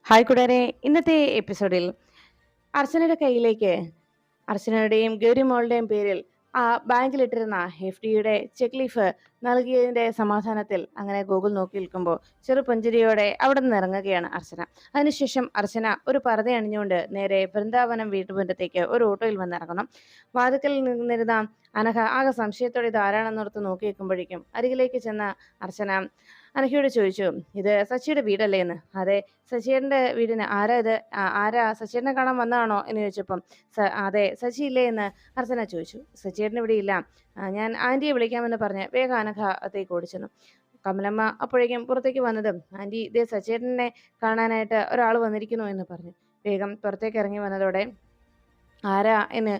Hi കൂടാരെ, ഇന്നത്തെ എപ്പിസോഡിൽ അർച്ചനയുടെ കയ്യിലേക്ക് അർച്ചനയുടെയും ഗൗരിമോളുടെയും പേരിൽ ആ ബാങ്കിലിട്ടിരുന്ന എഫ്.ഡിയുടെ ചെക്ക് ലീഫ് നൽകിയതിന്റെ സമാധാനത്തിൽ അങ്ങനെ ഗൂഗിൾ നോക്കി നിൽക്കുമ്പോൾ ചെറുപുഞ്ചിരിയോടെ അവിടെ നിന്ന് ഇറങ്ങുകയാണ് അർച്ചന. അതിനുശേഷം അർച്ചന ഒരു പർദ്ദ അണിഞ്ഞുകൊണ്ട് നേരെ വൃന്ദാവനം വീട്ടുമുറ്റത്തേക്ക് ഒരു ഓട്ടോയിൽ വന്നിറങ്ങുന്നു. വാതിക്കൽ നിന്നിരുന്ന അനഘ ആകെ സംശയത്തോടെ ഇത് ആരാണെന്നോർത്ത് നോക്കി നിൽക്കുമ്പോഴേക്കും അരികിലേക്ക് ചെന്ന അർച്ചന അനഘയോട് ചോദിച്ചു, ഇത് സച്ചിയുടെ വീടല്ലേ എന്ന്. അതെ, സച്ചിയുടെ വീടിന് ആരാ ഇത്? ആരാ, സച്ചിയെ കാണാൻ വന്നതാണോ എന്ന് ചോദിച്ചപ്പം അതെ, സച്ചി ഇല്ലേ എന്ന് അർച്ചന ചോദിച്ചു. സച്ചിയേട്ടൻ ഇവിടെ ഇല്ല, ഞാൻ ആന്റിയെ വിളിക്കാമെന്ന് പറഞ്ഞ് വേഗം അനഘ അകത്തേക്ക് ഓടിച്ചെന്നു. കമലമ്മ അപ്പോഴേക്കും പുറത്തേക്ക് വന്നതും, ആന്റി ഇതേ സച്ചിയേട്ടനെ കാണാനായിട്ട് ഒരാൾ വന്നിരിക്കുന്നു എന്ന് പറഞ്ഞു വേഗം പുറത്തേക്ക് ഇറങ്ങി വന്നതോടെ ആരാ എന്ന്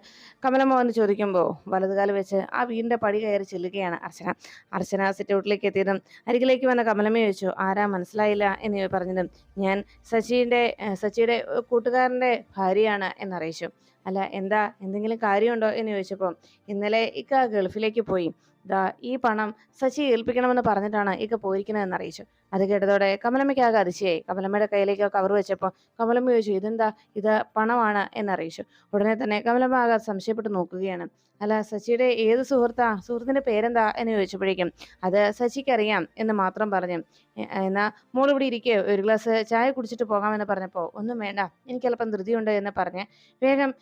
കമലമ്മ വന്ന് ചോദിക്കുമ്പോൾ വലതുകാലം വെച്ച് ആ വീടിന്റെ പടി കയറി ചെല്ലുകയാണ് അർച്ചന. അർച്ചന സിറ്റൗട്ടിലേക്ക് എത്തിയതും അരികിലേക്ക് വന്ന കമലമ്മ ചോദിച്ചു, ആരാ മനസ്സിലായില്ല എന്ന് പറഞ്ഞതും, ഞാൻ സച്ചിയുടെ കൂട്ടുകാരന്റെ ഭാര്യയാണ് എന്നറിയിച്ചു. അല്ല, എന്താ, എന്തെങ്കിലും കാര്യമുണ്ടോ എന്ന് ചോദിച്ചപ്പോൾ, ഇന്നലെ ഇക്ക ഗൾഫിലേക്ക് പോയി, ദാ ഈ പണം സച്ചി ഏൽപ്പിക്കണമെന്ന് പറഞ്ഞിട്ടാണ് ഇക്ക പോയിരിക്കുന്നതെന്ന് അറിയിച്ചു. അത് കേട്ടതോടെ കമലമ്മയ്ക്കാകെ അതിശയായി. കമലമ്മയുടെ കയ്യിലേക്ക് കവർ വെച്ചപ്പോൾ കമലമ്മ ചോദിച്ചു, ഇതെന്താ, ഇത് പണമാണ് എന്നറിയിച്ചു. ഉടനെ തന്നെ കമലമ്മ ആകെ സംശയപ്പെട്ട് നോക്കുകയാണ്. അല്ല, സച്ചിയുടെ ഏത് സുഹൃത്തിന്റെ പേരെന്താ എന്ന് ചോദിച്ചപ്പോഴേക്കും, അത് സച്ചിക്കറിയാം എന്ന് മാത്രം പറഞ്ഞു. എന്നാ മോൾ ഇവിടെ ഇരിക്കുകയോ, ഒരു ഗ്ലാസ് ചായ കുടിച്ചിട്ട് പോകാമെന്ന് പറഞ്ഞപ്പോൾ, ഒന്നും വേണ്ട, എനിക്ക് അല്പം ധൃതിയുണ്ട് എന്ന് പറഞ്ഞ് വേഗം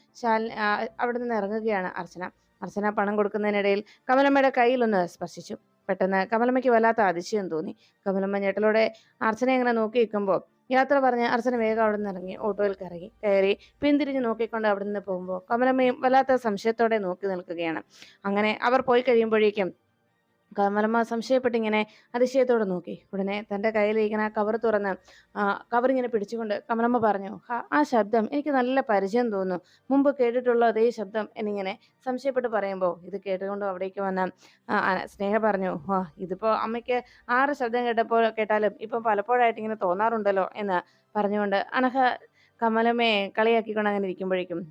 അവിടെ നിന്ന് ഇറങ്ങുകയാണ് അർച്ചന. അർച്ചന പണം കൊടുക്കുന്നതിനിടയിൽ കമലമ്മയുടെ കയ്യിലൊന്ന് സ്പർശിച്ചു. പെട്ടെന്ന് കമലമ്മയ്ക്ക് വല്ലാത്ത അതിശയം തോന്നി. കമലമ്മ ഞെട്ടലോടെ അർച്ചന ഇങ്ങനെ നോക്കി നിൽക്കുമ്പോൾ യാത്ര പറഞ്ഞ് അർച്ചന വേഗം അവിടെ നിന്ന് ഇറങ്ങി ഓട്ടോയിൽ കയറി പിന്തിരിഞ്ഞ് നോക്കിക്കൊണ്ട് അവിടെ നിന്ന് പോകുമ്പോൾ കമലമ്മയും വല്ലാത്ത സംശയത്തോടെ നോക്കി നിൽക്കുകയാണ്. അങ്ങനെ അവർ പോയി കഴിയുമ്പോഴേക്കും കമലമ്മ സംശയപ്പെട്ടിങ്ങനെ അതിശയത്തോടെ നോക്കി. ഉടനെ തൻ്റെ കയ്യിലിരിക്കുന്ന കവർ തുറന്ന് കവറിങ്ങനെ പിടിച്ചുകൊണ്ട് കമലമ്മ പറഞ്ഞു, ആ ശബ്ദം എനിക്ക് നല്ല പരിചയം തോന്നുന്നു, മുമ്പ് കേട്ടിട്ടുള്ള അതേ ശബ്ദം എന്നിങ്ങനെ സംശയപ്പെട്ട് പറയുമ്പോൾ ഇത് കേട്ടുകൊണ്ട് അവിടേക്ക് വന്ന സ്നേഹ പറഞ്ഞു, ഇതിപ്പോ അമ്മയ്ക്ക് ആറ് ശബ്ദം കേട്ടാലും ഇപ്പം പലപ്പോഴായിട്ട് ഇങ്ങനെ തോന്നാറുണ്ടല്ലോ എന്ന് പറഞ്ഞുകൊണ്ട് അനഘ കമലമ്മയെ കളിയാക്കിക്കൊണ്ട് അങ്ങനെ ഇരിക്കുമ്പോഴേക്കും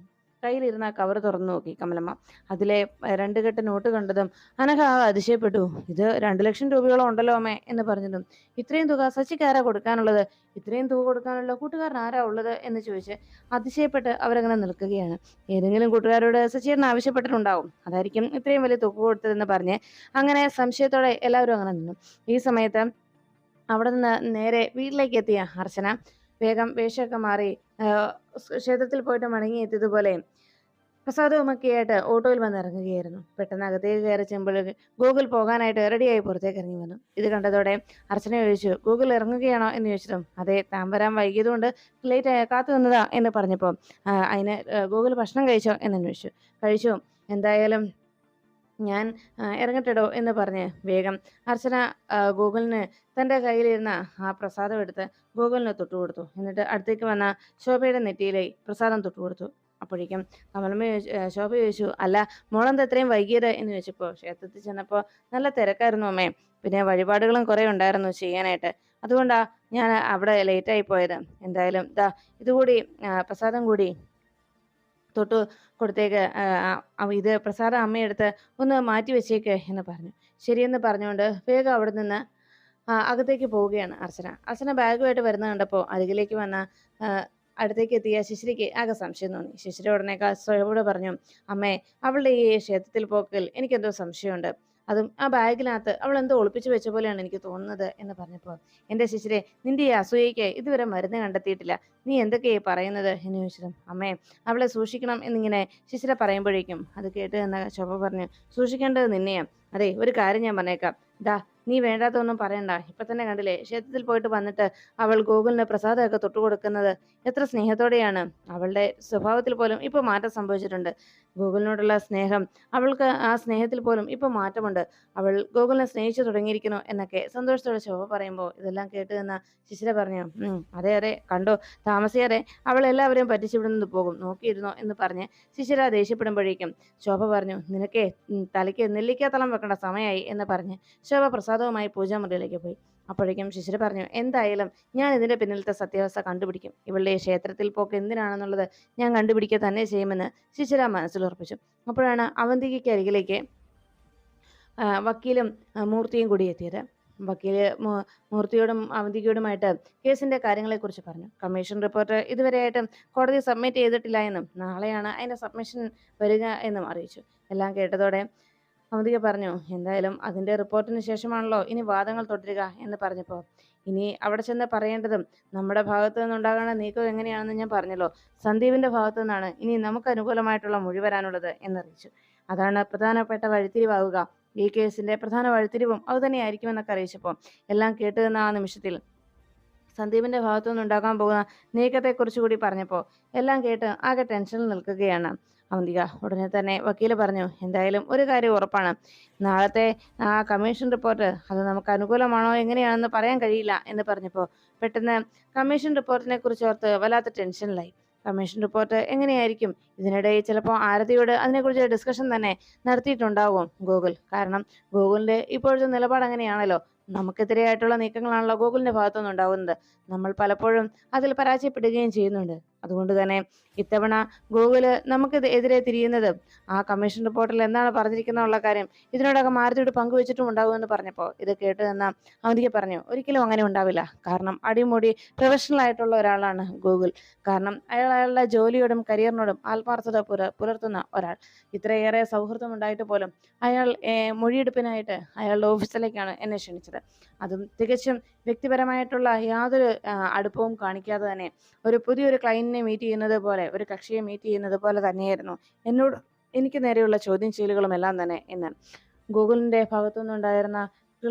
കയ്യിലിരുന്ന കവർ തുറന്നു നോക്കി കമലമ്മ. അതിലെ 2 കെട്ട് നോട്ട് കണ്ടതും അനഘ അതിശയപ്പെട്ടു. ഇത് 2 ലക്ഷം രൂപയോളം ഉണ്ടല്ലോ അമ്മേ എന്ന് പറഞ്ഞതും, ഇത്രയും തുക സച്ചിക്ക് ആരാ കൊടുക്കാനുള്ളത്? ഇത്രയും തുക കൊടുക്കാനുള്ള കൂട്ടുകാരൻ ആരാ ഉള്ളത് എന്ന് ചോദിച്ച് അതിശയപ്പെട്ട് അവരങ്ങനെ നിൽക്കുകയാണ്. ഏതെങ്കിലും കൂട്ടുകാരോട് സച്ചിയേട്ടൻ ആവശ്യപ്പെട്ടിട്ടുണ്ടാവും, അതായിരിക്കും ഇത്രയും വലിയ തുക കൊടുത്തതെന്ന് പറഞ്ഞ് അങ്ങനെ സംശയത്തോടെ എല്ലാവരും അങ്ങനെ നിന്നു. ഈ സമയത്ത് അവിടെ നിന്ന് നേരെ വീട്ടിലേക്ക് എത്തിയ അർച്ചന വേഗം വേഷമൊക്കെ മാറി ക്ഷേത്രത്തിൽ പോയിട്ട് മടങ്ങിയെത്തിയതുപോലെ പ്രസാദവുമൊക്കെയായിട്ട് ഓട്ടോയിൽ വന്ന് ഇറങ്ങുകയായിരുന്നു. പെട്ടെന്ന് അകത്തേക്ക് കയറി ചെമ്പഴേക്ക് ഗൂഗിൾ പോകാനായിട്ട് റെഡിയായി പുറത്തേക്ക് ഇറങ്ങി വന്നു. ഇത് കണ്ടതോടെ അർച്ചന ചോദിച്ചു, ഗൂഗിൾ ഇറങ്ങുകയാണോ എന്ന് ചോദിച്ചതും, അതെ, താൻ വരാൻ വൈകിയതുകൊണ്ട് ലേറ്റ് കാത്തു നിന്നതാ എന്ന് പറഞ്ഞപ്പോൾ, അതിന് ഗൂഗിൾ ഭക്ഷണം കഴിച്ചോ എന്ന് അന്വേഷിച്ചു. കഴിച്ചു, എന്തായാലും ഞാൻ ഇറങ്ങട്ടെടോ എന്ന് പറഞ്ഞ് വേഗം അർച്ചന ഗൂഗിളിന് തൻ്റെ കയ്യിലിരുന്ന ആ പ്രസാദം എടുത്ത് ഗൂഗിളിന് തൊട്ടുകൊടുത്തു. എന്നിട്ട് അടുത്തേക്ക് വന്ന ശോഭയുടെ നെറ്റിയിലെ പ്രസാദം തൊട്ടുകൊടുത്തു. അപ്പോഴേക്കും ശോഭ ചോദിച്ചു, അല്ല, മോളെന്താ ഇത്രയും വൈകിയത് എന്ന് ചോദിച്ചപ്പോൾ, ക്ഷേത്രത്തിൽ ചെന്നപ്പോൾ നല്ല തിരക്കായിരുന്നു അമ്മേ, പിന്നെ വഴിപാടുകളും കുറേ ഉണ്ടായിരുന്നു ചെയ്യാനായിട്ട്, അതുകൊണ്ടാ ഞാൻ അവിടെ ലേറ്റായി പോയത്. എന്തായാലും ഇതുകൂടി പ്രസാദം കൂടി തൊട്ട് കൊടുത്തേക്ക്, ഇത് പ്രസാദം അമ്മയെടുത്ത് ഒന്ന് മാറ്റി വെച്ചേക്ക് എന്ന് പറഞ്ഞു. ശരിയെന്ന് പറഞ്ഞുകൊണ്ട് വേഗം അവിടെ നിന്ന് അകത്തേക്ക് പോവുകയാണ് അർച്ചന. അർച്ചന ബാഗുമായിട്ട് വരുന്നത് കണ്ടപ്പോൾ അരികിലേക്ക് വന്ന അടുത്തേക്ക് എത്തിയ ശിശിരയ്ക്ക് ആകെ സംശയം തോന്നി. ശിശിര ഉടനെ സ്വയോട് പറഞ്ഞു, അമ്മേ, അവളുടെ ഈ ക്ഷേത്രത്തിൽ പോക്കൽ എനിക്കെന്തോ സംശയമുണ്ട്, അതും ആ ബാഗിനകത്ത് അവൾ എന്തോ ഒളിപ്പിച്ചു വെച്ച പോലെയാണ് എനിക്ക് തോന്നുന്നത് എന്ന് പറഞ്ഞപ്പോൾ, എൻ്റെ ശിശിരെ, നിന്റെ ഈ അസൂയയ്ക്ക് ഇതുവരെ മരുന്ന് കണ്ടെത്തിയിട്ടില്ല, നീ എന്തൊക്കെയാ പറയുന്നത് എന്ന് ചോദിച്ചതും, അമ്മേ, അവളെ സൂക്ഷിക്കണം എന്നിങ്ങനെ ശിശിര പറയുമ്പോഴേക്കും അത് കേട്ട് എന്ന ശോഭ പറഞ്ഞു, സൂക്ഷിക്കേണ്ടത് നിന്നെയാ. അതെ, ഒരു കാര്യം ഞാൻ പറഞ്ഞേക്കാം, നീ വേണ്ടാത്തൊന്നും പറയണ്ട. ഇപ്പൊ തന്നെ കണ്ടില്ലേ, ക്ഷേത്രത്തിൽ പോയിട്ട് വന്നിട്ട് അവൾ ഗോകുലിന് പ്രസാദമൊക്കെ തൊട്ടുകൊടുക്കുന്നത് എത്ര സ്നേഹത്തോടെയാണ്. അവളുടെ സ്വഭാവത്തിൽ പോലും ഇപ്പൊ മാറ്റം സംഭവിച്ചിട്ടുണ്ട്. ഗോകുലിനോടുള്ള സ്നേഹം, അവൾക്ക് ആ സ്നേഹത്തിൽ പോലും ഇപ്പൊ മാറ്റമുണ്ട്. അവൾ ഗോകുലിനെ സ്നേഹിച്ചു തുടങ്ങിയിരിക്കുന്നു എന്നൊക്കെ സന്തോഷത്തോടെ ശോഭ പറയുമ്പോൾ ഇതെല്ലാം കേട്ട് നിന്ന ശിശിര പറഞ്ഞു, അതെ അതെ, കണ്ടോ, താമസിയാതെ അവൾ എല്ലാവരെയും പറ്റിച്ചിവിടുന്നത് പോകും, നോക്കിയിരുന്നോ എന്ന് പറഞ്ഞ് ശിശിര ദേഷ്യപ്പെടുമ്പോഴേക്കും ശോഭ പറഞ്ഞു, നിനക്കേ തലയ്ക്ക് നെല്ലിക്കാത്തളം വെക്കേണ്ട സമയമായി എന്ന് പറഞ്ഞ് ശോഭ പ്രസാദവുമായി പൂജാമുറിയിലേക്ക് പോയി. അപ്പോഴേക്കും ശിശിര പറഞ്ഞു, എന്തായാലും ഞാൻ ഇതിന്റെ പിന്നിലത്തെ സത്യാവസ്ഥ കണ്ടുപിടിക്കും. ഇവളുടെ ക്ഷേത്രത്തിൽ പോക്ക് എന്തിനാണെന്നുള്ളത് ഞാൻ കണ്ടുപിടിക്കുക തന്നെ ചെയ്യുമെന്ന് ശിശിര മനസ്സിലുറപ്പിച്ചു. അപ്പോഴാണ് അവന്തികയ്ക്ക് അരികിലേക്ക് വക്കീലും മൂർത്തിയും കൂടി എത്തിയത്. വക്കീല് മൂർത്തിയോടും അവന്തികയോടുമായിട്ട് കേസിന്റെ കാര്യങ്ങളെക്കുറിച്ച് പറഞ്ഞു. കമ്മീഷൻ റിപ്പോർട്ട് ഇതുവരെയായിട്ടും കോടതി സബ്മിറ്റ് ചെയ്തിട്ടില്ല എന്നും നാളെയാണ് അതിന്റെ സബ്മിഷൻ വരിക എന്നും അറിയിച്ചു. എല്ലാം കേട്ടതോടെ അവന്തിക പറഞ്ഞു, എന്തായാലും അതിന്റെ റിപ്പോർട്ടിന് ശേഷമാണല്ലോ ഇനി വാദങ്ങൾ തുടരുക എന്ന് പറഞ്ഞപ്പോൾ, ഇനി അവിടെ ചെന്ന് പറയേണ്ടതും നമ്മുടെ ഭാഗത്തു നിന്നുണ്ടാകുന്ന നീക്കം എങ്ങനെയാണെന്ന് ഞാൻ പറഞ്ഞല്ലോ. സന്ദീപിന്റെ ഭാഗത്തു നിന്നാണ് ഇനി നമുക്ക് അനുകൂലമായിട്ടുള്ള മൊഴി വരാനുള്ളത് എന്നറിയിച്ചു. അതാണ് പ്രധാനപ്പെട്ട വഴിത്തിരിവാകുക. ഈ കേസിന്റെ പ്രധാന വഴിത്തിരിവും അതുതന്നെയായിരിക്കുമെന്നൊക്കെ അറിയിച്ചപ്പോൾ എല്ലാം കേട്ടു നിന്ന ആ നിമിഷത്തിൽ സന്ദീപിന്റെ ഭാഗത്തു നിന്നുണ്ടാകാൻ പോകുന്ന നീക്കത്തെക്കുറിച്ച് കൂടി പറഞ്ഞപ്പോൾ എല്ലാം കേട്ട് ആകെ ടെൻഷനിൽ നിൽക്കുകയാണ് അവന്തിക. ഉടനെ തന്നെ വക്കീല് പറഞ്ഞു, എന്തായാലും ഒരു കാര്യം ഉറപ്പാണ്, നാളത്തെ ആ കമ്മീഷൻ റിപ്പോർട്ട് അത് നമുക്ക് അനുകൂലമാണോ എങ്ങനെയാണെന്ന് പറയാൻ കഴിയില്ല എന്ന് പറഞ്ഞപ്പോൾ പെട്ടെന്ന് കമ്മീഷൻ റിപ്പോർട്ടിനെ കുറിച്ച് ഓർത്ത് വല്ലാത്ത ടെൻഷനിലായി. കമ്മീഷൻ റിപ്പോർട്ട് എങ്ങനെയായിരിക്കും? ഇതിനിടയിൽ ചിലപ്പോൾ ആരതിയോട് അതിനെക്കുറിച്ച് ഡിസ്കഷൻ തന്നെ നടത്തിയിട്ടുണ്ടാവും ഗൂഗിൾ. കാരണം ഗൂഗിളിന്റെ ഇപ്പോഴത്തെ നിലപാട് അങ്ങനെയാണല്ലോ. നമുക്കെതിരെയായിട്ടുള്ള നീക്കങ്ങളാണല്ലോ ഗൂഗിളിന്റെ ഭാഗത്തുനിന്ന് ഉണ്ടാകുന്നത്. നമ്മൾ പലപ്പോഴും അതിൽ പരാജയപ്പെടുകയും ചെയ്യുന്നുണ്ട്. അതുകൊണ്ട് തന്നെ ഇത്തവണ ഗൂഗിള് നമുക്ക് എതിരെ തിരിയുന്നത് ആ കമ്മീഷൻ റിപ്പോർട്ടിൽ എന്താണ് പറഞ്ഞിരിക്കുന്നുള്ള കാര്യം ഇതിനോടകം ആരതിയോട് പങ്കുവെച്ചിട്ടും ഉണ്ടാകുമെന്ന് പറഞ്ഞപ്പോൾ ഇത് കേട്ട് നിന്ന അവന്തിക പറഞ്ഞു, ഒരിക്കലും അങ്ങനെ ഉണ്ടാവില്ല. കാരണം അടിമുടി പ്രൊഫഷണൽ ആയിട്ടുള്ള ഒരാളാണ് ഗൂഗിൾ. കാരണം അയാളുടെ ജോലിയോടും കരിയറിനോടും ആത്മാർത്ഥത പുലർത്തുന്ന ഒരാൾ. ഇത്രയേറെ സൗഹൃദം ഉണ്ടായിട്ട് പോലും അയാൾ മൊഴിയെടുപ്പിനായിട്ട് അയാളുടെ ഓഫീസിലേക്കാണ് എന്നെ ക്ഷണിച്ചത്. അതും തികച്ചും വ്യക്തിപരമായിട്ടുള്ള യാതൊരു അടുപ്പവും കാണിക്കാതെ തന്നെ പുതിയൊരു ക്ലയന്റിനെ മീറ്റ് ചെയ്യുന്നത് പോലെ, ഒരു കക്ഷിയെ മീറ്റ് ചെയ്യുന്നത് പോലെ തന്നെയായിരുന്നു എനിക്ക് നേരെയുള്ള ചോദ്യം ചെയ്യലുകളും എല്ലാം തന്നെ എന്ന് ഗൂഗിളിന്റെ ഭാഗത്തുനിന്നുണ്ടായിരുന്ന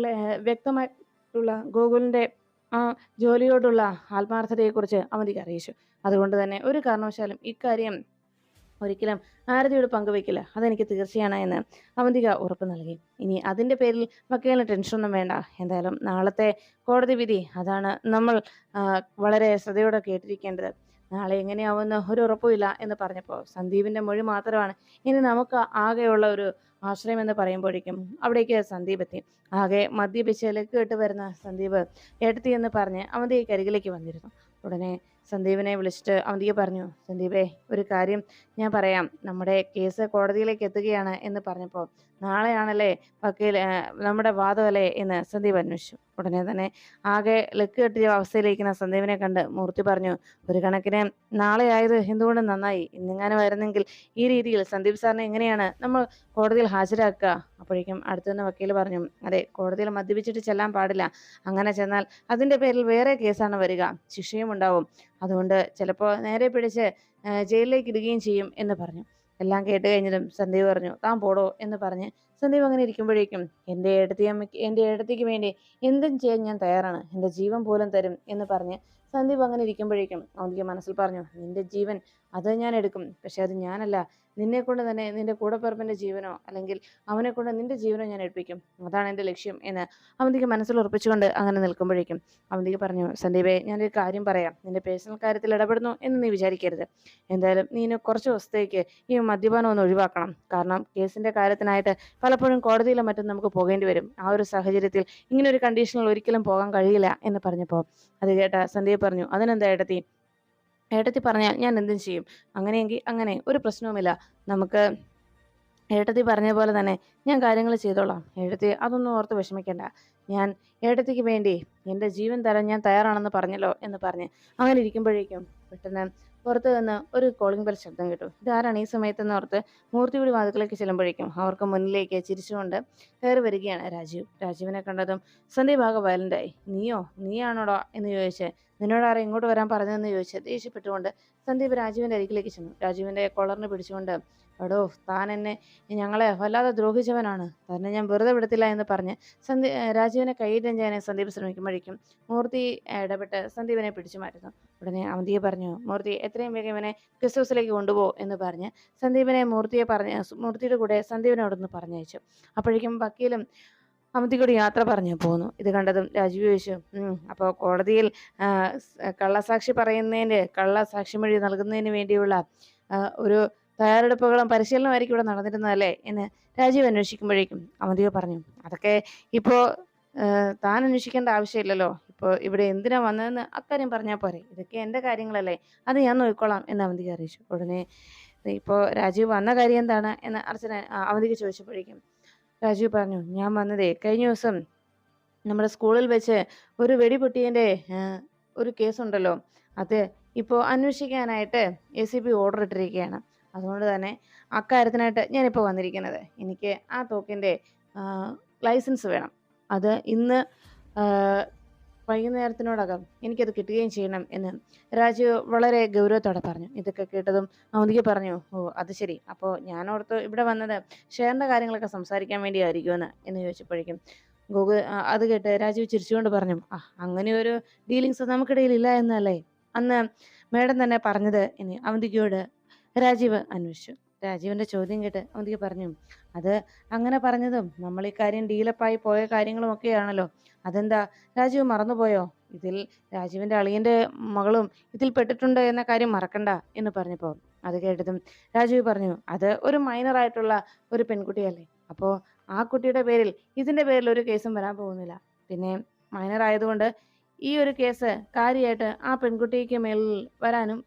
വ്യക്തമായിട്ടുള്ള ഗൂഗിളിന്റെ ആ ജോലിയോടുള്ള ആത്മാർത്ഥതയെക്കുറിച്ച് അവന്തിക അറിയിച്ചു. അതുകൊണ്ട് തന്നെ ഒരു കാരണവശാലും ഇക്കാര്യം ഒരിക്കലും ആരതിയോട് പങ്കുവെക്കില്ല, അതെനിക്ക് തീർച്ചയാണ് എന്ന് അവന്തിക ഉറപ്പ് നൽകി. ഇനി അതിൻ്റെ പേരിൽ വക്കീലിന് ടെൻഷനൊന്നും വേണ്ട. എന്തായാലും നാളത്തെ കോടതി വിധി അതാണ് നമ്മൾ വളരെ ശ്രദ്ധയോടെ കേട്ടിരിക്കേണ്ടത്. നാളെ എങ്ങനെയാവുമെന്ന് ഒരു ഉറപ്പുമില്ല എന്ന് പറഞ്ഞപ്പോൾ സന്ദീപിന്റെ മൊഴി മാത്രമാണ് ഇനി നമുക്ക് ആകെയുള്ള ഒരു ആശ്രയം എന്ന് പറയുമ്പോഴേക്കും അവിടേക്ക് സന്ദീപ് എത്തി. ആകെ മദ്യപിച്ച് ലക്ക് കെട്ട് വരുന്ന സന്ദീപ് ഏട്ടത്തി എന്ന് പറഞ്ഞ് അവന്തികയ്ക്ക് അരികിലേക്ക് വന്നിരുന്നു. ഉടനെ സന്ദീപിനെ വിളിച്ചിട്ട് അവന്തിക പറഞ്ഞു, സന്ദീപേ, ഒരു കാര്യം ഞാൻ പറയാം. നമ്മുടെ കേസ് കോടതിയിലേക്ക് എത്തുകയാണ് എന്ന് പറഞ്ഞപ്പോൾ, നാളെയാണല്ലേ വക്കീൽ നമ്മുടെ വാദമല്ലേ എന്ന് സന്ദീപ് അന്വേഷിച്ചു. ഉടനെ തന്നെ ആകെ ലക്ക് കെട്ടിയ അവസ്ഥയിലിരിക്കുന്ന സന്ദീപിനെ കണ്ട് മൂർത്തി പറഞ്ഞു, ഒരു കണക്കിന് നാളെ ആയത് എന്തുകൊണ്ട് നന്നായി. ഇന്നിങ്ങനെ വരുന്നെങ്കിൽ ഈ രീതിയിൽ സന്ദീപ് സാറിനെ എങ്ങനെയാണ് നമ്മൾ കോടതിയിൽ ഹാജരാക്കുക? അപ്പോഴേക്കും അടുത്തുനിന്ന് വക്കീൽ പറഞ്ഞു, അതെ, കോടതിയിൽ മദ്യപിച്ചിട്ട് ചെല്ലാൻ പാടില്ല. അങ്ങനെ ചെന്നാൽ അതിൻ്റെ പേരിൽ വേറെ കേസാണ് വരിക, ശിക്ഷയും ഉണ്ടാവും. അതുകൊണ്ട് ചിലപ്പോൾ നേരെ പിടിച്ച് ജയിലിലേക്ക് ഇടുകയും ചെയ്യും എന്ന് പറഞ്ഞു. എല്ലാം കേട്ട് കഴിഞ്ഞതും സന്ദീപ് പറഞ്ഞു, താൻ പോടോ എന്ന് പറഞ്ഞ് സന്ദീപ് അങ്ങനെ ഇരിക്കുമ്പോഴേക്കും എൻ്റെ ഏടത്തിക്ക് വേണ്ടി എന്തും ചെയ്യാൻ ഞാൻ തയ്യാറാണ്, എൻ്റെ ജീവൻ പോലും തരും എന്ന് പറഞ്ഞ് സന്ദീപ് അങ്ങനെ ഇരിക്കുമ്പോഴേക്കും അവൻ്റെ മനസ്സിൽ പറഞ്ഞു, നിന്റെ ജീവൻ അത് ഞാൻ എടുക്കും, പക്ഷെ അത് ഞാനല്ല, നിന്നെ കൊണ്ട് തന്നെ നിന്റെ കൂടപ്പിറപ്പിന്റെ ജീവനോ അല്ലെങ്കിൽ അവനെ കൊണ്ട് നിന്റെ ജീവനോ ഞാൻ എടുപ്പിക്കും, അതാണ് എൻ്റെ ലക്ഷ്യം എന്ന് അവന്തിക്ക് മനസ്സിൽ ഉറപ്പിച്ചുകൊണ്ട് അങ്ങനെ നിൽക്കുമ്പോഴേക്കും അവന്തിക്ക് പറഞ്ഞു, സന്ദീപേ, ഞാനൊരു കാര്യം പറയാം, നിന്റെ പേഴ്സണൽ കാര്യത്തിൽ ഇടപെടുന്നു എന്ന് നീ വിചാരിക്കരുത്. എന്തായാലും നീ കുറച്ച് ദിവസത്തേക്ക് ഈ മദ്യപാനം ഒന്ന് ഒഴിവാക്കണം. കാരണം കേസിന്റെ കാര്യത്തിനായിട്ട് പലപ്പോഴും കോടതിയിലും മറ്റും നമുക്ക് പോകേണ്ടി വരും. ആ ഒരു സാഹചര്യത്തിൽ ഇങ്ങനെ ഒരു കണ്ടീഷനിൽ ഒരിക്കലും പോകാൻ കഴിയില്ല എന്ന് പറഞ്ഞപ്പോൾ അത് കേട്ട സന്ദീപ് പറഞ്ഞു, അതിനെന്താ ഏട്ടത്തി പറഞ്ഞാൽ ഞാൻ എന്തും ചെയ്യും. അങ്ങനെയെങ്കിൽ അങ്ങനെ, ഒരു പ്രശ്നവുമില്ല. നമുക്ക് ഏട്ടത്തി പറഞ്ഞ പോലെ തന്നെ ഞാൻ കാര്യങ്ങൾ ചെയ്തോളാം. ഏട്ടത്തി അതൊന്നും ഓർത്ത് വിഷമിക്കേണ്ട. ഞാൻ ഏട്ടത്തിക്ക് വേണ്ടി എൻ്റെ ജീവൻ തരാൻ ഞാൻ തയ്യാറാണെന്ന് പറഞ്ഞല്ലോ എന്ന് പറഞ്ഞ് അങ്ങനെ ഇരിക്കുമ്പോഴേക്കും പെട്ടെന്ന് പുറത്ത് നിന്ന് ഒരു കോളിംഗ് ബെൽ ശബ്ദം കേട്ടു. ഇതാരാണ് ഈ സമയത്തെന്ന് ഓർത്ത് മൂർത്തിയുടെ വാതിക്കലേക്ക് ചെല്ലുമ്പോഴേക്കും അവർക്ക് മുന്നിലേക്ക് ചിരിച്ചുകൊണ്ട് കയറി വരികയാണ് രാജീവ്. രാജീവിനെ കണ്ടതും സന്ദീപ് ആകെ വയലൻ്റായി. നീയാണോടോ എന്ന് ചോദിച്ച്, നിന്നോടാരെ ഇങ്ങോട്ട് വരാൻ പറഞ്ഞതെന്ന് ചോദിച്ച് ദേഷ്യപ്പെട്ടുകൊണ്ട് സന്ദീപ് രാജീവിൻ്റെ അരികിലേക്ക് ചെന്നു. രാജീവിൻ്റെ കോളറിന് പിടിച്ചുകൊണ്ട്, എടോ, താൻ ഞങ്ങളെ വല്ലാതെ ദ്രോഹിച്ചവനാണ്, തന്നെ ഞാൻ വെറുതെ വിടത്തില്ല എന്ന് പറഞ്ഞ് രാജീവിനെ കൈയിട്ടം ചെയ്യാൻ സന്ദീപ് ശ്രമിക്കുമ്പോഴേക്കും മൂർത്തി ഇടപെട്ട് സന്ദീപിനെ പിടിച്ചു മാറ്റുന്നു. ഉടനെ അവന്തിയെ പറഞ്ഞു, മൂർത്തി എത്രയും വേഗം ഇവനെ ഗസ്റ്റ് ഹൗസിലേക്ക് കൊണ്ടുപോ എന്ന് പറഞ്ഞ് സന്ദീപിനെ മൂർത്തിയുടെ കൂടെ സന്ദീപിനെ അവിടെ നിന്ന് പറഞ്ഞയച്ചു. അപ്പോഴേക്കും വക്കീലും അവന്തിയോട് യാത്ര പറഞ്ഞു പോന്നു. ഇത് കണ്ടതും രാജീവ് ചോദിച്ചു, അപ്പോൾ കോടതിയിൽ കള്ളസാക്ഷിമൊഴി നൽകുന്നതിന് വേണ്ടിയുള്ള ഒരു തയ്യാറെടുപ്പുകളും പരിശീലനമായിരിക്കും ഇവിടെ നടന്നിരുന്നതല്ലേ എന്ന് രാജീവ് അന്വേഷിക്കുമ്പോഴേക്കും അവന്തിക പറഞ്ഞു, അതൊക്കെ ഇപ്പോൾ താൻ അന്വേഷിക്കേണ്ട ആവശ്യമില്ലല്ലോ. ഇപ്പോൾ ഇവിടെ എന്തിനാ വന്നതെന്ന് അക്കാര്യം പറഞ്ഞാൽ പോരെ, ഇതൊക്കെ എൻ്റെ കാര്യങ്ങളല്ലേ, അത് ഞാൻ നോക്കിക്കോളാം എന്ന് അവന്തിക അറിയിച്ചു. ഉടനെ ഇപ്പോൾ രാജീവ് വന്ന കാര്യം എന്താണ് എന്ന് അവന്തിക ചോദിച്ചപ്പോഴേക്കും രാജീവ് പറഞ്ഞു, ഞാൻ വന്നതേ കഴിഞ്ഞ ദിവസം നമ്മുടെ സ്കൂളിൽ വെച്ച് ഒരു വെടിപൊട്ടിയതിൻ്റെ ഒരു കേസുണ്ടല്ലോ, അത് ഇപ്പോൾ അന്വേഷിക്കാനായിട്ട് ACP ഓർഡർ ഇട്ടിരിക്കുകയാണ്. അതുകൊണ്ട് തന്നെ അക്കാര്യത്തിനായിട്ട് ഞാനിപ്പോൾ വന്നിരിക്കുന്നത്. എനിക്ക് ആ തോക്കിൻ്റെ ലൈസൻസ് വേണം. അത് ഇന്ന് വൈകുന്നേരത്തിനോടകം എനിക്കത് കിട്ടുകയും ചെയ്യണം എന്ന് രാജീവ് വളരെ ഗൗരവത്തോടെ പറഞ്ഞു. ഇതൊക്കെ കേട്ടതും അവന്തിക പറഞ്ഞു, ഓ അത് ശരി, അപ്പോൾ ഞാനോർത്ത് ഇവിടെ വന്നത് ഷെയറിൻ്റെ കാര്യങ്ങളൊക്കെ സംസാരിക്കാൻ വേണ്ടിയായിരിക്കുമെന്ന് എന്ന് ചോദിച്ചപ്പോഴേക്കും അത് കേട്ട് രാജീവ് ചിരിച്ചുകൊണ്ട് പറഞ്ഞു, അങ്ങനെ ഒരു ഡീലിങ്സ് നമുക്കിടയിൽ ഇല്ല എന്നല്ലേ അന്ന് മേഡം തന്നെ പറഞ്ഞത് എന്ന് അവന്തികയോട് രാജീവ് അന്വേഷിച്ചു. രാജീവിന്റെ ചോദ്യം കേട്ട് അവന്തിക പറഞ്ഞു, അത് അങ്ങനെ പറഞ്ഞതും നമ്മൾ ഈ കാര്യം ഡീലപ്പായി പോയ കാര്യങ്ങളും ഒക്കെയാണല്ലോ. അതെന്താ രാജീവ് മറന്നുപോയോ? ഇതിൽ രാജീവിന്റെ അളിയന്റെ മകളും ഇതിൽ പെട്ടിട്ടുണ്ട് എന്ന കാര്യം മറക്കണ്ട എന്ന് പറഞ്ഞപ്പോൾ അത് കേട്ടതും രാജീവ് പറഞ്ഞു, അത് ഒരു മൈനർ ആയിട്ടുള്ള ഒരു പെൺകുട്ടിയല്ലേ, അപ്പോൾ ആ കുട്ടിയുടെ പേരിൽ ഇതിന്റെ പേരിൽ ഒരു കേസും വരാൻ പോകുന്നില്ല. പിന്നെ മൈനർ ആയതുകൊണ്ട് ഈ ഒരു കേസ് കാര്യമായിട്ട് ആ പെൺകുട്ടിക്ക് മേലിൽ വരാനും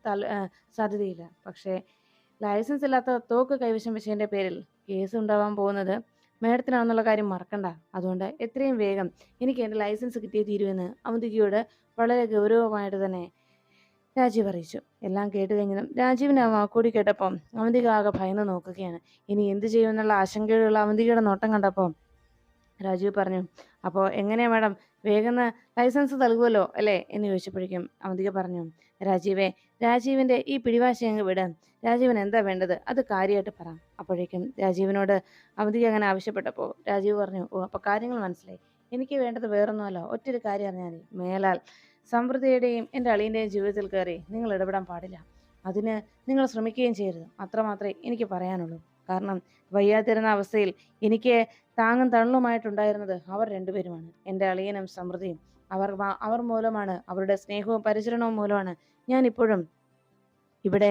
സാധ്യതയില്ല. പക്ഷേ ലൈസൻസ് ഇല്ലാത്ത തോക്ക് കൈവശം വെച്ചതിന്റെ പേരിൽ കേസ് ഉണ്ടാവാൻ പോകുന്നത് മേഡത്തിനാണെന്നുള്ള കാര്യം മറക്കണ്ട. അതുകൊണ്ട് എത്രയും വേഗം എനിക്ക് എൻ്റെ ലൈസൻസ് കിട്ടിയേ തീരുമെന്ന് അവന്തികയോട് വളരെ ഗൗരവമായിട്ട് തന്നെ രാജീവ് അറിയിച്ചു. എല്ലാം കേട്ട് കഴിഞ്ഞതും രാജീവിന് ആ വാക്കുകൂടി കേട്ടപ്പം അവന്തിക ആകെ ഭയന്ന് നോക്കുകയാണ്. ഇനി എന്ത് ചെയ്യുമെന്നുള്ള ആശങ്കയുള്ള അവന്തികയുടെ നോട്ടം കണ്ടപ്പോൾ രാജീവ് പറഞ്ഞു, അപ്പോൾ എങ്ങനെയാ മാഡം, വേഗം ലൈസൻസ് നൽകുമല്ലോ അല്ലേ എന്ന് ചോദിച്ചപ്പോഴേക്കും അവന്തിക പറഞ്ഞു, രാജീവിന്റെ ഈ പിടിവാശി അങ്ങ് വിടാൻ രാജീവിന് എന്താ വേണ്ടത് അത് കാര്യമായിട്ട് പറ. അപ്പോഴേക്കും രാജീവിനോട് അവന്തിക അങ്ങനെ ആവശ്യപ്പെട്ടപ്പോൾ രാജീവ് പറഞ്ഞു, ഓ അപ്പോൾ കാര്യങ്ങൾ മനസ്സിലായി. എനിക്ക് വേണ്ടത് വേറൊന്നുമല്ല, ഒറ്റൊരു കാര്യം അറിഞ്ഞാൽ മതി. മേലാൽ സമൃദ്ധിയുടെയും എൻ്റെ അളിയൻ്റെയും ജീവിതത്തിൽ കയറി നിങ്ങൾ ഇടപെടാൻ പാടില്ല. അതിന് നിങ്ങൾ ശ്രമിക്കുകയും ചെയ്യരുത്. അത്രമാത്രമേ എനിക്ക് പറയാനുള്ളൂ. കാരണം വയ്യാതിരുന്ന അവസ്ഥയിൽ എനിക്ക് താങ്ങും തണലുമായിട്ടുണ്ടായിരുന്നത് അവർ രണ്ടുപേരുമാണ്, എൻ്റെ അളിയനും സമൃദ്ധിയും. അവർ മൂലമാണ്, അവരുടെ സ്നേഹവും പരിചരണവും മൂലമാണ് ഞാൻ ഇപ്പോഴും ഇവിടെ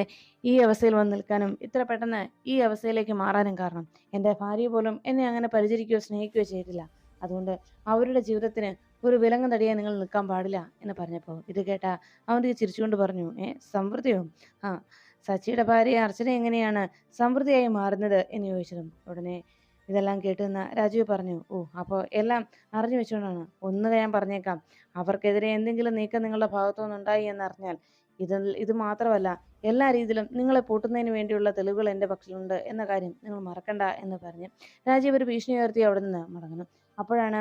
ഈ അവസ്ഥയിൽ വന്ന് നിൽക്കാനും ഇത്ര പെട്ടെന്ന് ഈ അവസ്ഥയിലേക്ക് മാറാനും കാരണം. എൻ്റെ ഭാര്യ പോലും എന്നെ അങ്ങനെ പരിചരിക്കുകയോ സ്നേഹിക്കുകയോ ചെയ്തില്ല. അതുകൊണ്ട് അവരുടെ ജീവിതത്തിന് ഒരു വിലങ്ങ് തടിയാൻ നിങ്ങൾ നിൽക്കാൻ പാടില്ല എന്ന് പറഞ്ഞപ്പോൾ ഇത് കേട്ട അവന്തിക ചിരിച്ചുകൊണ്ട് പറഞ്ഞു, സമൃദ്ധിയോ? ആ, സച്ചിയുടെ ഭാര്യ അർച്ചന എങ്ങനെയാണ് സമൃദ്ധിയായി മാറുന്നത് എന്ന് ചോദിച്ചതും ഉടനെ ഇതെല്ലാം കേട്ടുനിന്ന രാജീവ് പറഞ്ഞു, ഓ അപ്പോൾ എല്ലാം അറിഞ്ഞു വെച്ചുകൊണ്ടാണ്. ഒന്ന് ഞാൻ പറഞ്ഞേക്കാം, അവർക്കെതിരെ എന്തെങ്കിലും നീക്കം നിങ്ങളുടെ ഭാഗത്തുനിന്നുണ്ടായി എന്നറിഞ്ഞാൽ ഇത് മാത്രമല്ല, എല്ലാ രീതിയിലും നിങ്ങളെ പൂട്ടുന്നതിന് വേണ്ടിയുള്ള തെളിവുകൾ എൻ്റെ പക്ഷിലുണ്ട് എന്ന കാര്യം നിങ്ങൾ മറക്കണ്ട എന്ന് പറഞ്ഞ് രാജീവ് ഒരു ഭീഷണി ഉയർത്തി അവിടെ നിന്ന് മടങ്ങുന്നു. അപ്പോഴാണ്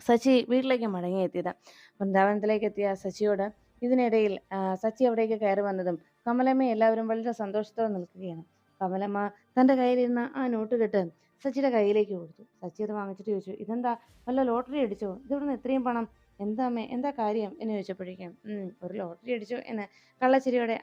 സച്ചി വീട്ടിലേക്ക് മടങ്ങിയെത്തിയത്. വൃന്ദാവനത്തിലേക്ക് എത്തിയ സച്ചിയോട് ഇതിനിടയിൽ സച്ചി അവിടേക്ക് കയറി വന്നതും കമലമ്മ എല്ലാവരും വളരെ സന്തോഷത്തോടെ നിൽക്കുകയാണ്. കമലമ്മ തൻ്റെ കയ്യിലിരുന്ന ആ നോട്ട് കെട്ട് സച്ചിയുടെ കയ്യിലേക്ക് കൊടുത്തു. സച്ചി അത് വാങ്ങിച്ചിട്ട് ചോദിച്ചു, ഇതെന്താ, വല്ല ലോട്ടറി അടിച്ചോ? ഇതിവിടുന്ന് ഇത്രയും പണം? എന്താ അമ്മേ, എന്താ കാര്യം എന്ന് ചോദിച്ചപ്പോഴേക്കും ഒരു ലോട്ടറി അടിച്ചു എന്ന് കള്ളച്ചിരിയോടെ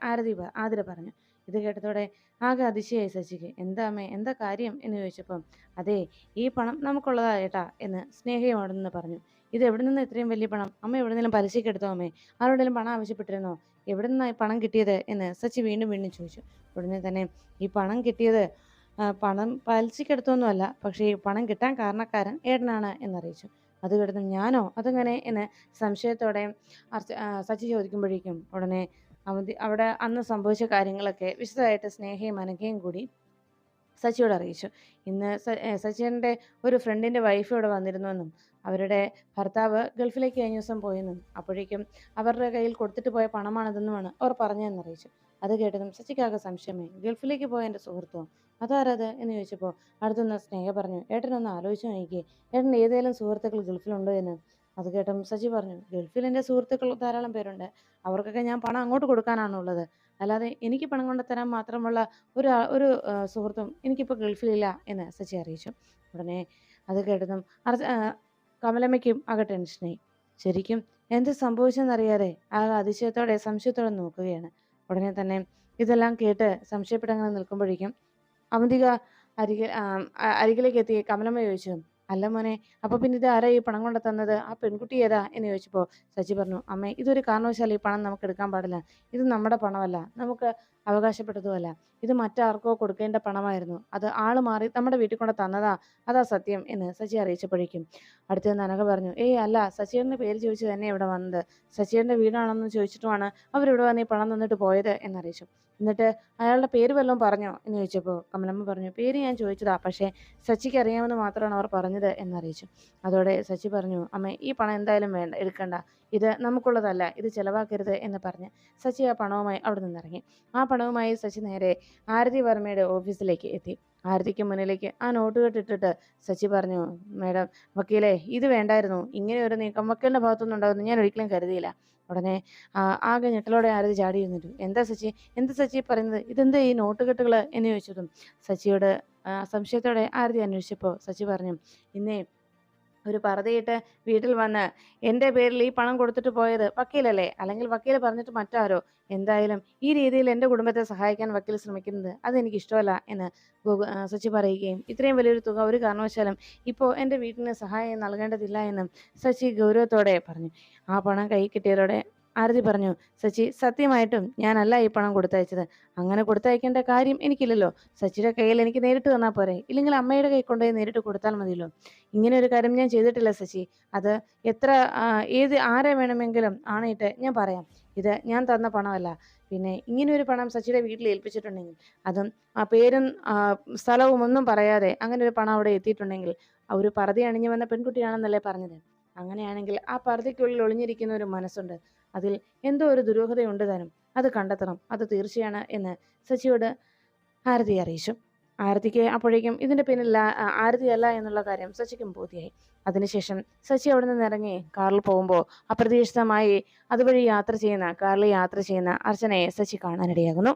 ആതിര പറഞ്ഞു. ഇത് കേട്ടതോടെ ആകെ അതിശയായി സച്ചിക്ക്. എന്താ അമ്മേ, എന്താ കാര്യം എന്ന് ചോദിച്ചപ്പം, അതെ, ഈ പണം നമുക്കുള്ളതാ ഏട്ടാ എന്ന് സ്നേഹയും അവിടെ നിന്ന് പറഞ്ഞു. ഇത് എവിടെ നിന്ന് ഇത്രയും വലിയ പണം? അമ്മ എവിടെ നിന്നും പലിശയ്ക്ക് എടുത്തോ അമ്മേ? ആരോടെങ്കിലും പണം ആവശ്യപ്പെട്ടിരുന്നോ? എവിടെ നിന്നായി പണം കിട്ടിയത് എന്ന് സച്ചി വീണ്ടും വീണ്ടും ചോദിച്ചു. ഉടനെ തന്നെ ഈ പണം കിട്ടിയത് പണം പലിശയ്ക്കെടുത്തൊന്നുമല്ല, പക്ഷേ ഈ പണം കിട്ടാൻ കാരണക്കാരൻ ഏട്ടനാണ് എന്നറിയിച്ചു. അത് കേട്ടതും ഞാനോ, അതെങ്ങനെ എന്ന് സംശയത്തോടെ സച്ചി ചോദിക്കുമ്പോഴേക്കും ഉടനെ അവിടെ അന്ന് സംഭവിച്ച കാര്യങ്ങളൊക്കെ വിശദമായിട്ട് സ്നേഹയും അനഘയും കൂടി സച്ചിയോട് അറിയിച്ചു. ഇന്ന് സച്ചിൻ്റെ ഒരു ഫ്രണ്ടിൻ്റെ വൈഫ് ഇവിടെ വന്നിരുന്നുവെന്നും അവരുടെ ഭർത്താവ് ഗൾഫിലേക്ക് കഴിഞ്ഞ ദിവസം പോയെന്നും അപ്പോഴേക്കും അവരുടെ കയ്യിൽ കൊടുത്തിട്ട് പോയ പണമാണിതെന്നുമാണ് അവർ പറഞ്ഞതെന്നറിയിച്ചു. അത് കേട്ടതും സച്ചിക്കാകെ സംശയമേ, ഗൾഫിലേക്ക് പോയ എൻ്റെ സുഹൃത്തോ, അതാരത് എന്ന് ചോദിച്ചപ്പോൾ അടുത്തുനിന്ന് സ്നേഹ പറഞ്ഞു, ഏട്ടനൊന്ന് ആലോചിച്ച് നോക്കിയേ, ഏട്ടൻ ഏതെങ്കിലും സുഹൃത്തുക്കൾ ഗൾഫിലുണ്ടോ എന്ന്. അത് കേട്ടും സച്ചി പറഞ്ഞു, ഗൾഫിൽ എൻ്റെ സുഹൃത്തുക്കൾ ധാരാളം പേരുണ്ട്, അവർക്കൊക്കെ ഞാൻ പണം അങ്ങോട്ട് കൊടുക്കാനാണുള്ളത്, അല്ലാതെ എനിക്ക് പണം കൊണ്ട് തരാൻ മാത്രമുള്ള ഒരു സുഹൃത്തും എനിക്കിപ്പോൾ ഗൾഫിലില്ല എന്ന് സച്ചി അറിയിച്ചു. ഉടനെ അത് കേട്ടതും കമലമ്മയ്ക്കും ആകെ ടെൻഷനായി. ശരിക്കും എന്ത് സംഭവിച്ചെന്നറിയാതെ ആകെ അതിശയത്തോടെ സംശയത്തോടെ നോക്കുകയാണ്. ഉടനെ തന്നെ ഇതെല്ലാം കേട്ട് സംശയപ്പെട്ടങ്ങനെ നിൽക്കുമ്പോഴേക്കും അവന്തിക അരികിലേക്ക് എത്തി കമലമ്മ ചോദിച്ചു, അല്ല മോനെ, അപ്പൊ പിന്നെ ഇത് ആരാ ഈ പണം കൊണ്ട് തന്നത്? ആ പെൺകുട്ടി ഏതാ എന്ന് ചോദിച്ചപ്പോൾ സച്ചി പറഞ്ഞു, അമ്മേ, ഇതൊരു കാരണവശാലും ഈ പണം നമുക്ക് എടുക്കാൻ പാടില്ല. ഇത് നമ്മുടെ പണമല്ല, നമുക്ക് അവകാശപ്പെട്ടതുമല്ല. ഇത് മറ്റാർക്കോ കൊടുക്കേണ്ട പണമായിരുന്നു. അത് ആള് മാറി നമ്മുടെ വീട്ടിൽ കൊണ്ട് തന്നതാ, അതാ സത്യം എന്ന് സച്ചി അറിയിച്ചപ്പോഴേക്കും അടുത്ത് നനക പറഞ്ഞു, അല്ല, സച്ചിയുടെ പേര് ചോദിച്ചു തന്നെ ഇവിടെ വന്നത്, സച്ചിയുടെ വീടാണെന്ന് ചോദിച്ചിട്ടുമാണ് അവരിവിടെ വന്ന് ഈ പണം തന്നിട്ട് പോയത് എന്നറിയിച്ചു. എന്നിട്ട് അയാളുടെ പേര് വല്ലതും പറഞ്ഞോ എന്ന് ചോദിച്ചപ്പോൾ കമലമ്മ പറഞ്ഞു, പേര് ഞാൻ ചോദിച്ചതാ, പക്ഷേ സച്ചിക്ക് അറിയാമെന്ന് മാത്രമാണ് അവർ പറഞ്ഞത് എന്നറിയിച്ചു. അതോടെ സച്ചി പറഞ്ഞു, അമ്മേ ഈ പണം എന്തായാലും വേണ്ട, എടുക്കണ്ട, ഇത് നമുക്കുള്ളതല്ല, ഇത് ചെലവാക്കരുത് എന്ന് പറഞ്ഞ് സച്ചി ആ പണവുമായി അവിടെ നിന്നിറങ്ങി. ആ പണവുമായി സച്ചി നേരെ ആരതി വർമ്മയുടെ ഓഫീസിലേക്ക് എത്തി. ആരതിക്ക് മുന്നിലേക്ക് ആ നോട്ടുകെട്ട് ഇട്ടിട്ട് സച്ചി പറഞ്ഞു, മേഡം, വക്കീലെ, ഇത് വേണ്ടായിരുന്നു, ഇങ്ങനെ ഒരു നീക്കം വക്കീലിന്റെ ഭാഗത്തുനിന്ന് ഉണ്ടാകുമെന്ന് ഞാൻ ഒരിക്കലും കരുതിയില്ല. ഉടനെ ആകെ ഞെട്ടലോടെ ആരതി ചാടി ഇരുന്നിട്ടു. എന്താ സച്ചി പറയുന്നത്, ഇതെന്താ ഈ നോട്ടുകെട്ടുകൾ എന്ന് ചോദിച്ചതും സച്ചിയോട് സംശയത്തോടെ ആരതി അന്വേഷിച്ചപ്പോൾ സച്ചി പറഞ്ഞു, ഇന്നേ ഒരു പർദ്ദയിട്ട് വീട്ടിൽ വന്ന് എൻ്റെ പേരിൽ ഈ പണം കൊടുത്തിട്ട് പോയത് വക്കീലല്ലേ, അല്ലെങ്കിൽ വക്കീൽ പറഞ്ഞിട്ട് മറ്റാരോ, എന്തായാലും ഈ രീതിയിൽ എൻ്റെ കുടുംബത്തെ സഹായിക്കാൻ വക്കീൽ ശ്രമിക്കുന്നത് അതെനിക്ക് ഇഷ്ടമല്ല എന്ന് സച്ചി പറയുകയും, ഇത്രയും വലിയൊരു തുക ഒരു കാരണവശാലും ഇപ്പോൾ എൻ്റെ വീട്ടിന് സഹായം നൽകേണ്ടതില്ല എന്നും സച്ചി ഗൗരവത്തോടെ പറഞ്ഞു. ആ പണം കൈ കിട്ടിയതോടെ ആരതി പറഞ്ഞു, സച്ചി, സത്യമായിട്ടും ഞാനല്ല ഈ പണം കൊടുത്തയച്ചത്, അങ്ങനെ കൊടുത്തയക്കേണ്ട കാര്യം എനിക്കില്ലല്ലോ, സച്ചിയുടെ കയ്യിൽ എനിക്ക് നേരിട്ട് തന്നാൽ പോരെ, ഇല്ലെങ്കിൽ അമ്മയുടെ കൈ കൊണ്ടുപോയി നേരിട്ട് കൊടുത്താൽ മതിയല്ലോ. ഇങ്ങനെ ഒരു കാര്യം ഞാൻ ചെയ്തിട്ടില്ല സച്ചി, അത് എത്ര ആരെ വേണമെങ്കിലും ആണയിട്ട് ഞാൻ പറയാം, ഇത് ഞാൻ തന്ന പണമല്ല. പിന്നെ ഇങ്ങനെ ഒരു പണം സച്ചിയുടെ വീട്ടിൽ ഏൽപ്പിച്ചിട്ടുണ്ടെങ്കിൽ, അതും ആ പേരും സ്ഥലവും ഒന്നും പറയാതെ അങ്ങനെ ഒരു പണം അവിടെ എത്തിയിട്ടുണ്ടെങ്കിൽ, ഒരു പർദ്ദ അണിഞ്ഞു വന്ന പെൺകുട്ടിയാണെന്നല്ലേ പറഞ്ഞത്, അങ്ങനെയാണെങ്കിൽ ആ പർദ്ദയ്ക്കുള്ളിൽ ഒളിഞ്ഞിരിക്കുന്ന ഒരു മനസ്സുണ്ട്, അതിൽ എന്തോ ഒരു ദുരൂഹതയുണ്ട് താനും, അത് കണ്ടെത്തണം, അത് തീർച്ചയാണ് എന്ന് സച്ചിയോട് ആരതി അറിയിച്ചു. ആരതിക്ക് അപ്പോഴേക്കും ഇതിന്റെ പിന്നിൽ ആരതിയല്ല എന്നുള്ള കാര്യം സച്ചിക്കും ബോധ്യായി. അതിനുശേഷം സച്ചി അവിടെ നിന്ന് ഇറങ്ങി കാറിൽ പോകുമ്പോൾ അപ്രതീക്ഷിതമായി കാറിൽ യാത്ര ചെയ്യുന്ന അർച്ചനയെ സച്ചി കാണാനിടയാകുന്നു.